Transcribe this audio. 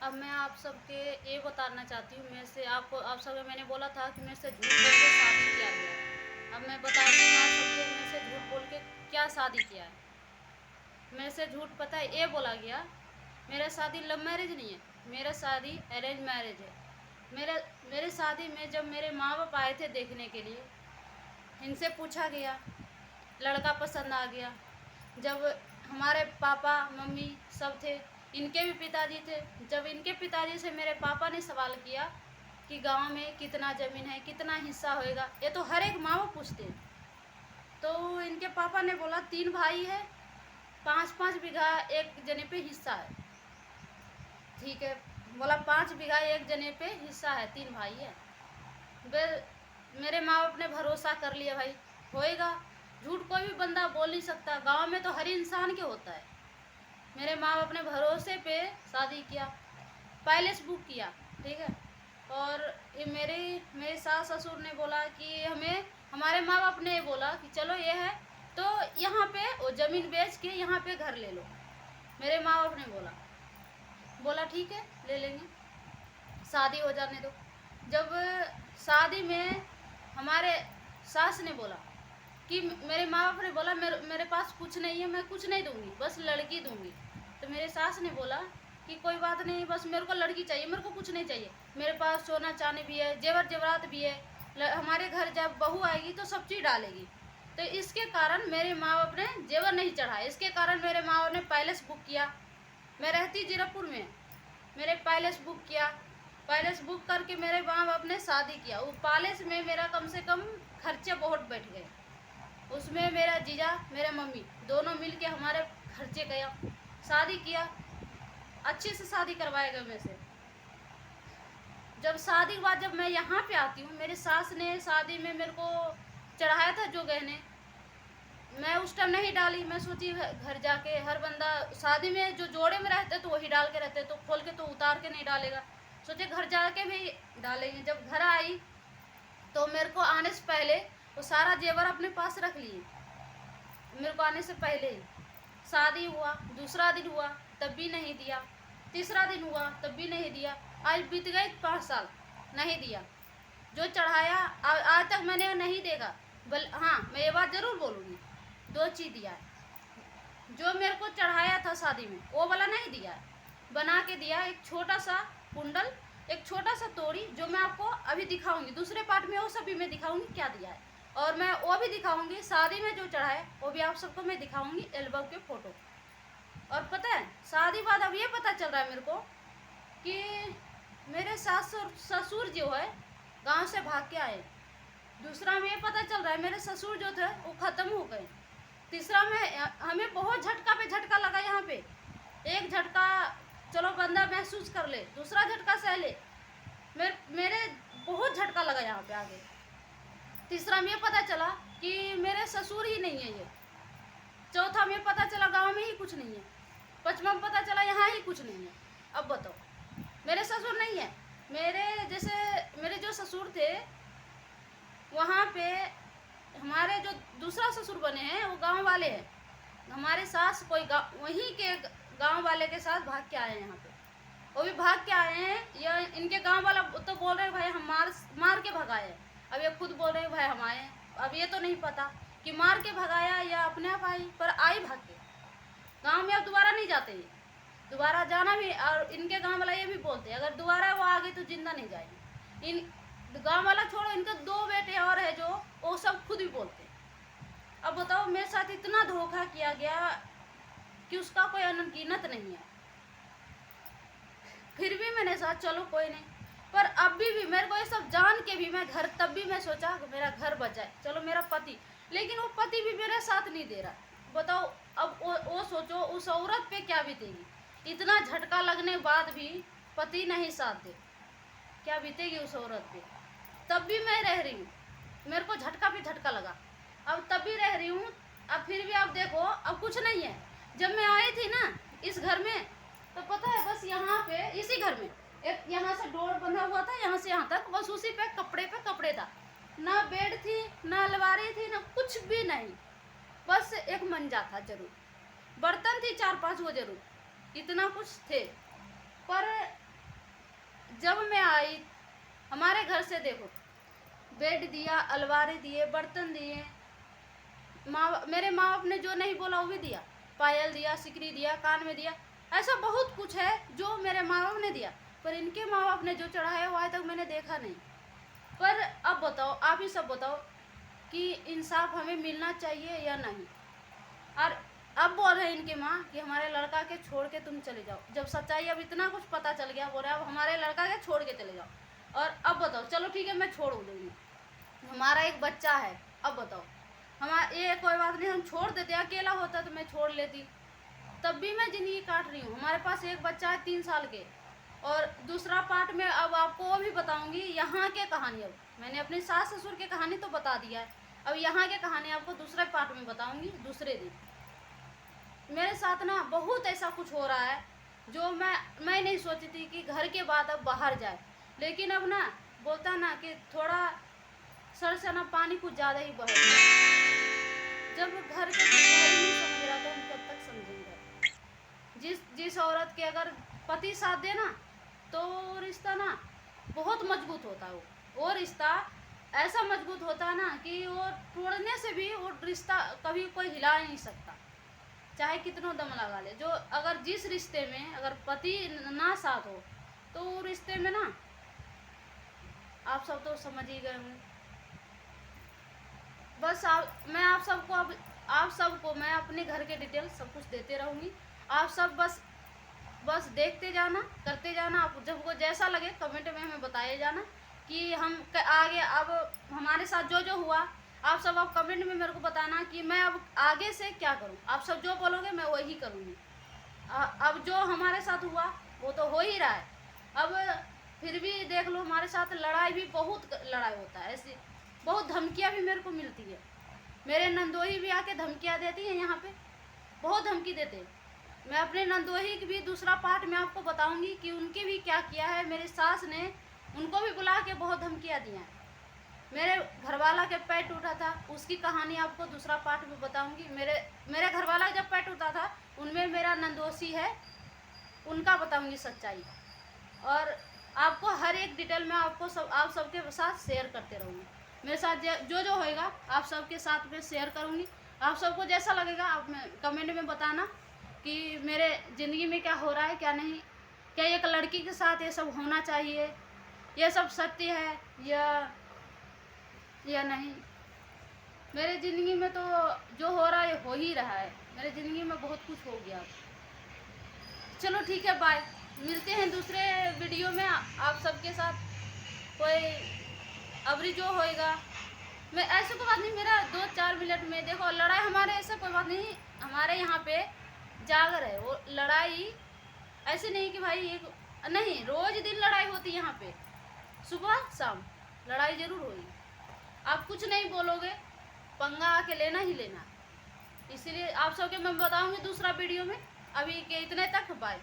अब मैं आप सबके ये बताना चाहती हूँ, मेरे से आपको आप सबसे मैंने बोला था कि मेरे से झूठ बोल के शादी किया गया। अब मैं बताती हूँ आप सबके मेरे से झूठ बोल के क्या शादी किया है। मेरे से झूठ पता है ये बोला गया, मेरा शादी लव मैरिज नहीं है, मेरा शादी अरेंज मैरिज है। मेरे मेरे शादी में जब मेरे माँ बाप आए थे देखने के लिए, इनसे पूछा गया, लड़का पसंद आ गया। जब हमारे पापा मम्मी सब थे, इनके भी पिताजी थे, जब इनके पिताजी से मेरे पापा ने सवाल किया कि गांव में कितना ज़मीन है, कितना हिस्सा होएगा, ये तो हर एक माँ बाप पूछते हैं। तो इनके पापा ने बोला 3 भाई है, 5-5 बीघा एक जने पे हिस्सा है। ठीक है, बोला 5 बीघा एक जने पे हिस्सा है, 3 भाई है। मेरे माँ बाप ने भरोसा कर लिया, भाई होएगा। झूठ कोई भी बंदा बोल नहीं सकता, गांव में तो हर इंसान के होता है। मेरे माँ बाप ने भरोसे पे शादी किया, पैलेस बुक किया, ठीक है। और ये मेरे सास ससुर ने बोला कि हमें, हमारे माँ बाप ने बोला कि चलो ये है तो यहाँ पे वो ज़मीन बेच के यहाँ पे घर ले लो। मेरे माँ बाप ने बोला ठीक है ले लेंगे, शादी हो जाने दो। जब शादी में हमारे सास ने बोला कि मेरे माँ बाप ने बोला मेरे पास कुछ नहीं है, मैं कुछ नहीं दूंगी, बस लड़की दूंगी। तो मेरे सास ने बोला कि कोई बात नहीं, बस मेरे को लड़की चाहिए, मेरे को कुछ नहीं चाहिए, मेरे पास सोना चांदी भी है, जेवर जेवरात भी है, हमारे घर जब बहू आएगी तो सब चीज़ डालेगी। तो इसके कारण मेरे माँ बाप ने जेवर नहीं चढ़ा, इसके कारण मेरे माँ बाप ने पैलेस बुक किया। मैं रहती जीरकपुर में, मेरे पैलेस बुक किया, पैलेस बुक करके मेरे माँ बाप ने शादी किया। वो पैलेस में मेरा कम से कम खर्चे बहुत बैठ गए। उसमें मेरा जीजा मेरे मम्मी दोनों मिल के हमारे खर्चे गया, शादी किया, अच्छे से शादी करवाए गए में से। जब शादी के बाद जब मैं यहाँ पे आती हूँ, मेरे सास ने शादी में मेरे को चढ़ाया था जो गहने, मैं उस टाइम नहीं डाली। मैं सोची घर जाके हर बंदा शादी में जो जोड़े में रहते तो वही डाल के रहते, तो खोल के तो उतार के नहीं डालेगा, सोचे घर जाके भी डालेंगे। जब घर आई तो मेरे को आने से पहले वो सारा जेवर अपने पास रख लिए, मेरे को आने से पहले ही। शादी हुआ, दूसरा दिन हुआ तब भी नहीं दिया, तीसरा दिन हुआ तब भी नहीं दिया, आज बीत गए 5 साल नहीं दिया। जो चढ़ाया आज तक मैंने नहीं देगा। हाँ मैं ये बात ज़रूर बोलूँगी, 2 चीज़ दिया है। जो मेरे को चढ़ाया था शादी में वो वाला नहीं दिया है, बना के दिया एक छोटा सा कुंडल, एक छोटा सा तोड़ी, जो मैं आपको अभी दिखाऊंगी दूसरे पार्ट में, वो सभी मैं दिखाऊंगी क्या दिया है। और मैं वो भी दिखाऊंगी शादी में जो चढ़ा है, वो भी आप सबको मैं दिखाऊंगी एल्बम के फोटो। और पता है शादी बाद अब ये पता चल रहा है मेरे को कि मेरे सास ससुर जो है गांव से भाग के आए। दूसरा में ये पता चल रहा है मेरे ससुर जो थे वो ख़त्म हो गए। तीसरा में हमें बहुत झटका पे झटका लगा। यहाँ पे एक झटका चलो बंदा महसूस कर ले, दूसरा झटका सह ले, मेरे बहुत झटका लगा यहाँ पे आगे। तीसरा में पता चला कि मेरे ससुर ही नहीं है ये। चौथा में पता चला गांव में ही कुछ नहीं है। पांचवा में पता चला यहाँ ही कुछ नहीं है। अब बताओ मेरे ससुर नहीं है। मेरे जो ससुर थे वहाँ पे हमारे जो दूसरा ससुर बने हैं वो गांव वाले हैं। हमारे सास कोई वहीं के गांव वाले के साथ भाग के आए हैं यहाँ पे, वो भी भाग के आए हैं। या इनके गांव वाला तो बोल रहे हैं भाई हम मार के भगाए हैं, अब ये खुद बोल रहे हैं भाई हम आए हैं। अब ये तो नहीं पता कि मार के भगाया या अपने आप आई, पर आई भाग के। गाँव में अब दोबारा नहीं जाते ये, दोबारा जाना भी। और इनके गाँव वाला ये भी बोलते हैं अगर दोबारा वो आ गई तो जिंदा नहीं जाएंगे। इन गाँव वाला छोड़ो, इनके 2 बेटे और है जो वो सब खुद भी बोलते हैं। अब बताओ मेरे साथ इतना धोखा किया गया कि उसका कोई अनगिनत नहीं है। फिर भी मैंने सोचा चलो कोई नहीं, पर अभी भी मेरे को ये सब जान के भी मैं घर, तब भी मैं सोचा कि मेरा घर बच जाए, चलो मेरा पति, लेकिन वो पति भी मेरे साथ नहीं दे रहा। बताओ अब वो सोचो उस औरत पे क्या बीतेगी। इतना झटका लगने के बाद भी पति नहीं साथ दे, क्या बीतेगी उस औरत पे। तब भी मैं रह रही हूँ, मेरे को झटका पे झटका लगा, अब तब भी रह रही हूँ। अब फिर भी आप देखो अब कुछ नहीं है। जब मैं आई थी ना इस घर में तो पता है बस यहाँ पे इसी घर में एक यहाँ से डोर बंधा हुआ था, यहाँ से यहाँ तक, बस उसी पे कपड़े था, ना बेड थी ना अलमारी थी ना कुछ भी नहीं, बस एक मंजा था जरूर, बर्तन थी 4-5 वो जरूर, इतना कुछ थे। पर जब मैं आई हमारे घर से देखो, बेड दिया, अलमारी दिए, बर्तन दिए, मेरे माँ बाप ने जो नहीं बोला वो भी दिया, पायल दिया, सिकरी दिया, कान में दिया, ऐसा बहुत कुछ है जो मेरे माँ बाप ने दिया। पर इनके माँ बाप ने जो चढ़ाया वो आज तक मैंने देखा नहीं। पर अब बताओ, आप ही सब बताओ कि इंसाफ हमें मिलना चाहिए या नहीं। और अब बोल रहे हैं इनकी माँ कि हमारे लड़का के छोड़ के तुम चले जाओ। जब सच्चाई अब इतना कुछ पता चल गया, बोल रहे अब हमारे लड़का के छोड़ के चले जाओ। और अब बताओ, चलो ठीक है मैं छोड़ दूँगी, हमारा एक बच्चा है, अब बताओ हमारा ये कोई बात नहीं, हम छोड़ देते, अकेला होता तो मैं छोड़ लेती, तब भी मैं ज़िंदगी काट रही हूँ। हमारे पास एक बच्चा है 3 साल के। और दूसरा पार्ट में अब आपको वो भी बताऊंगी यहाँ के कहानी। अब मैंने अपने सास ससुर की कहानी तो बता दिया है, अब यहाँ के कहानी आपको दूसरे पार्ट में बताऊंगी दूसरे दिन। मेरे साथ ना बहुत ऐसा कुछ हो रहा है जो मैं नहीं सोची थी कि घर के बाद अब बाहर जाए, लेकिन अब ना बोलता ना कि थोड़ा सर से ना पानी कुछ ज़्यादा ही बह गया। जब घर के कुछ ही नहीं समझ रहा तो हम कब तक समझेंगे। जिस औरत के अगर पति साथ दे ना तो वो रिश्ता ना बहुत मजबूत होता है। वो रिश्ता ऐसा मजबूत होता है ना कि वो तोड़ने से भी वो रिश्ता कभी कोई हिला नहीं सकता, चाहे कितना दम लगा ले। जो अगर जिस रिश्ते में अगर पति ना साथ हो तो वो रिश्ते में ना, आप सब तो समझ ही गए होंगे। बस मैं आप सबको मैं अपने घर के डिटेल सब कुछ देते रहूँगी। आप सब बस देखते जाना, करते जाना। आप जब को जैसा लगे कमेंट में हमें बताइए जाना कि हम आगे अब हमारे साथ जो जो हुआ, आप सब आप कमेंट में मेरे को बताना कि मैं अब आगे से क्या करूं। आप सब जो बोलोगे मैं वही करूंगी। अब जो हमारे साथ हुआ वो तो हो ही रहा है। अब फिर भी देख लो, हमारे साथ लड़ाई भी बहुत लड़ाई होता है, ऐसी बहुत धमकियां भी मेरे को मिलती है। मेरे नंदोही भी आके धमकियां देती हैं, यहाँ पे बहुत धमकी देते हैं। मैं अपने नंदोही की भी दूसरा पार्ट में आपको बताऊंगी कि उनके भी क्या किया है। मेरी सास ने उनको भी बुला के बहुत धमकियां दी हैं। मेरे घरवाला के पैर टूटा था, उसकी कहानी आपको दूसरा पार्ट में बताऊंगी। मेरे घरवाला जब पैर टूटा था उनमें मेरा नंदोसी है, उनका बताऊंगी सच्चाई। और आपको हर एक डिटेल में आपको आप सबके साथ शेयर करते रहूँगी। मेरे साथ जो जो होएगा आप सबके साथ में शेयर करूँगी। आप सबको जैसा लगेगा आप कमेंट में बताना कि मेरे ज़िंदगी में क्या हो रहा है क्या नहीं, क्या एक लड़की के साथ ये सब होना चाहिए, ये सब सत्य है या नहीं। मेरे ज़िंदगी में तो जो हो रहा है हो ही रहा है। मेरे ज़िंदगी में बहुत कुछ हो गया। चलो ठीक है, बाय, मिलते हैं दूसरे वीडियो में आप सबके साथ। कोई अबरी जो होएगा, मैं ऐसे कोई बात नहीं, मेरा 2-4 मिनट में देखो लड़ाई हमारे ऐसा कोई बात नहीं। हमारे यहाँ पे जागर है, वो लड़ाई ऐसे नहीं कि भाई एक नहीं, रोज दिन लड़ाई होती है यहाँ पे, सुबह शाम लड़ाई जरूर होगी। आप कुछ नहीं बोलोगे, पंगा आके लेना ही लेना। इसीलिए आप सबके मैं बताऊंगी दूसरा वीडियो में। अभी के इतने तक, बाय।